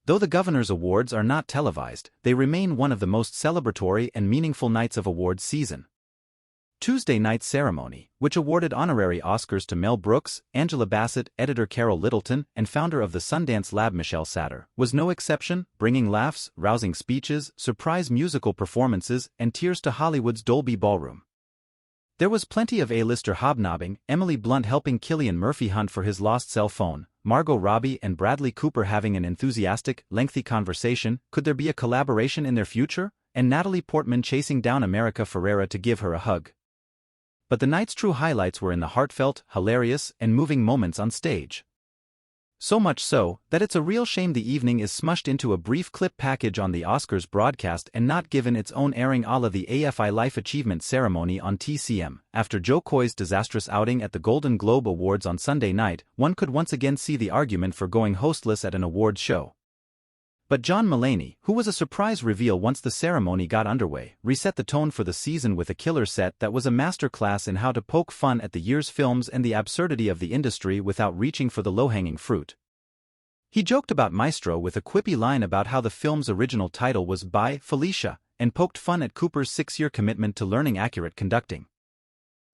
Though the Governor's Awards are not televised, they remain one of the most celebratory and meaningful nights of awards season. Tuesday night's ceremony, which awarded honorary Oscars to Mel Brooks, Angela Bassett, editor Carol Littleton, and founder of the Sundance Lab Michelle Satter, was no exception, bringing laughs, rousing speeches, surprise musical performances, and tears to Hollywood's Dolby Ballroom. There was plenty of A-lister hobnobbing, Emily Blunt helping Cillian Murphy hunt for his lost cell phone, Margot Robbie and Bradley Cooper having an enthusiastic, lengthy conversation, could there be a collaboration in their future, and Natalie Portman chasing down America Ferrera to give her a hug. But the night's true highlights were in the heartfelt, hilarious, and moving moments on stage. So much so, that it's a real shame the evening is smushed into a brief clip package on the Oscars broadcast and not given its own airing a la the AFI Life Achievement Ceremony on TCM. After Joe Coy's disastrous outing at the Golden Globe Awards on Sunday night, one could once again see the argument for going hostless at an awards show. But John Mulaney, who was a surprise reveal once the ceremony got underway, reset the tone for the season with a killer set that was a masterclass in how to poke fun at the year's films and the absurdity of the industry without reaching for the low-hanging fruit. He joked about Maestro with a quippy line about how the film's original title was By Felicia, and poked fun at Cooper's 6-year commitment to learning accurate conducting.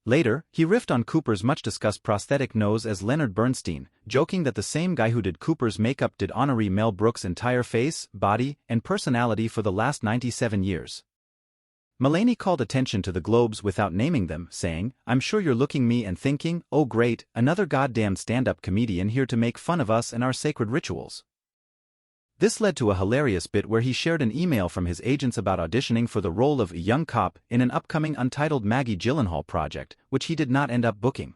Later, he riffed on Cooper's much-discussed prosthetic nose as Leonard Bernstein, joking that the same guy who did Cooper's makeup did honorary Mel Brooks' entire face, body, and personality for the last 97 years. Mulaney called attention to the Globes without naming them, saying, "I'm sure you're looking me and thinking, oh great, another goddamn stand-up comedian here to make fun of us and our sacred rituals." This led to a hilarious bit where he shared an email from his agents about auditioning for the role of a young cop in an upcoming untitled Maggie Gyllenhaal project, which he did not end up booking.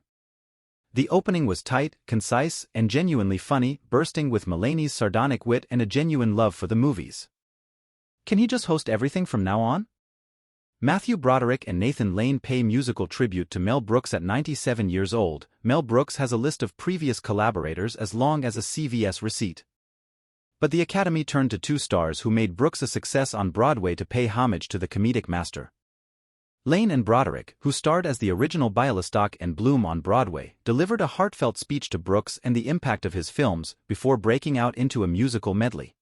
The opening was tight, concise, and genuinely funny, bursting with Mulaney's sardonic wit and a genuine love for the movies. Can he just host everything from now on? Matthew Broderick and Nathan Lane pay musical tribute to Mel Brooks at 97 years old. Mel Brooks has a list of previous collaborators as long as a CVS receipt. But the Academy turned to two stars who made Brooks a success on Broadway to pay homage to the comedic master. Lane and Broderick, who starred as the original Bialystok and Bloom on Broadway, delivered a heartfelt speech to Brooks and the impact of his films, before breaking out into a musical medley.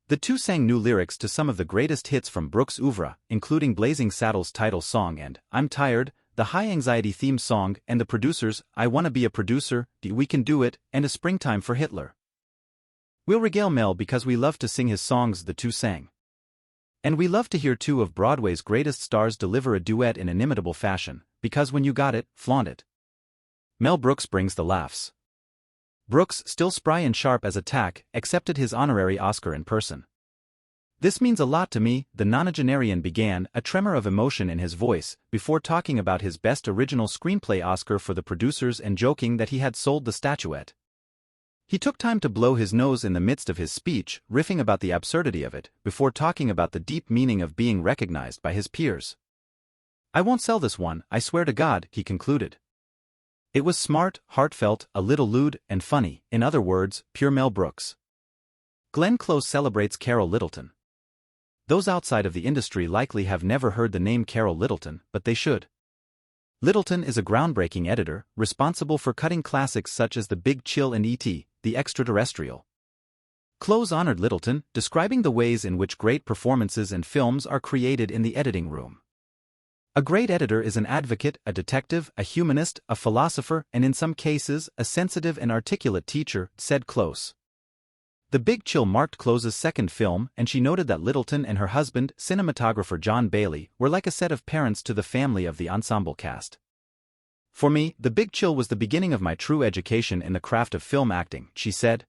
The two sang new lyrics to some of the greatest hits from Brooks' oeuvre, including Blazing Saddles' title song and I'm Tired, the High Anxiety theme song, and the producers' I Wanna Be a Producer, We Can Do It, and A Springtime for Hitler. We'll regale Mel because we love to sing his songs, the two sang. And we love to hear two of Broadway's greatest stars deliver a duet in inimitable fashion, because when you got it, flaunt it. Mel Brooks brings the laughs. Brooks, still spry and sharp as a tack, accepted his honorary Oscar in person. "This means a lot to me," the nonagenarian began, a tremor of emotion in his voice, before talking about his Best Original Screenplay Oscar for the producers and joking that he had sold the statuette. He took time to blow his nose in the midst of his speech, riffing about the absurdity of it, before talking about the deep meaning of being recognized by his peers. "I won't sell this one, I swear to God," he concluded. It was smart, heartfelt, a little lewd, and funny, in other words, pure Mel Brooks. Glenn Close celebrates Carol Littleton. Those outside of the industry likely have never heard the name Carol Littleton, but they should. Littleton is a groundbreaking editor, responsible for cutting classics such as The Big Chill and E.T., The Extraterrestrial. Close honored Littleton, describing the ways in which great performances and films are created in the editing room. "A great editor is an advocate, a detective, a humanist, a philosopher, and in some cases, a sensitive and articulate teacher," said Close. The Big Chill marked Close's second film, and she noted that Littleton and her husband, cinematographer John Bailey, were like a set of parents to the family of the ensemble cast. "For me, The Big Chill was the beginning of my true education in the craft of film acting," she said.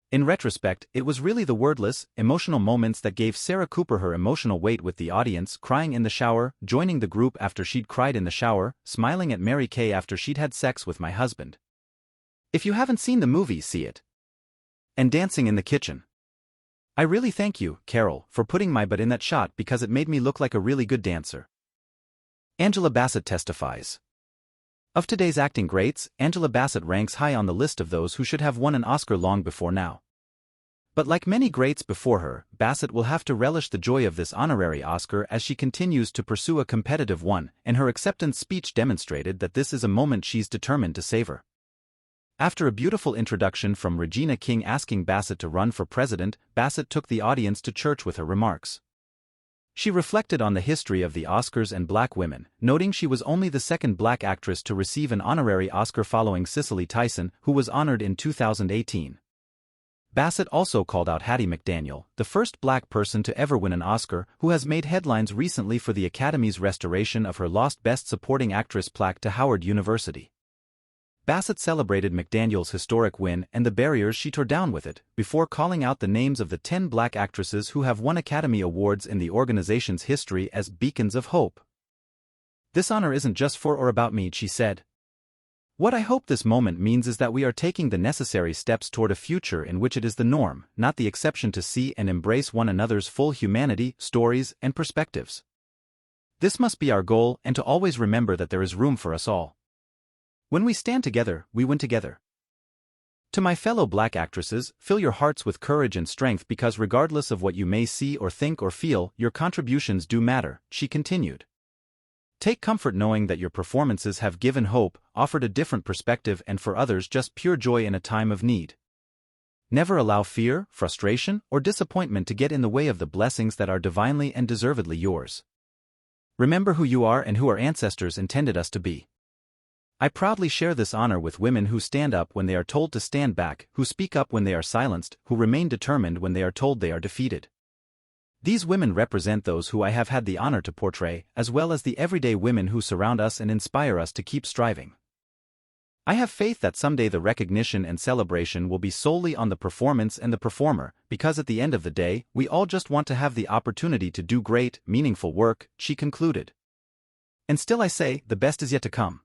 In retrospect, it was really the wordless, emotional moments that gave Sarah Cooper her emotional weight with the audience, crying in the shower, joining the group after she'd cried in the shower, smiling at Mary Kay after she'd had sex with my husband. If you haven't seen the movie, see it. And dancing in the kitchen. "I really thank you, Carol, for putting my butt in that shot because it made me look like a really good dancer." Angela Bassett testifies. Of today's acting greats, Angela Bassett ranks high on the list of those who should have won an Oscar long before now. But like many greats before her, Bassett will have to relish the joy of this honorary Oscar as she continues to pursue a competitive one, and her acceptance speech demonstrated that this is a moment she's determined to savor. After a beautiful introduction from Regina King asking Bassett to run for president, Bassett took the audience to church with her remarks. She reflected on the history of the Oscars and black women, noting she was only the second black actress to receive an honorary Oscar following Cicely Tyson, who was honored in 2018. Bassett also called out Hattie McDaniel, the first black person to ever win an Oscar, who has made headlines recently for the Academy's restoration of her lost Best Supporting Actress plaque to Howard University. Bassett celebrated McDaniel's historic win and the barriers she tore down with it, before calling out the names of the 10 black actresses who have won Academy Awards in the organization's history as beacons of hope. "This honor isn't just for or about me," she said. "What I hope this moment means is that we are taking the necessary steps toward a future in which it is the norm, not the exception, to see and embrace one another's full humanity, stories, and perspectives. This must be our goal, and to always remember that there is room for us all. When we stand together, we win together." To my fellow black actresses, fill your hearts with courage and strength, because regardless of what you may see or think or feel, your contributions do matter, she continued. Take comfort knowing that your performances have given hope, offered a different perspective, and for others just pure joy in a time of need. Never allow fear, frustration, or disappointment to get in the way of the blessings that are divinely and deservedly yours. Remember who you are and who our ancestors intended us to be. I proudly share this honor with women who stand up when they are told to stand back, who speak up when they are silenced, who remain determined when they are told they are defeated. These women represent those who I have had the honor to portray, as well as the everyday women who surround us and inspire us to keep striving. I have faith that someday the recognition and celebration will be solely on the performance and the performer, because at the end of the day, we all just want to have the opportunity to do great, meaningful work, she concluded. And still I say, the best is yet to come.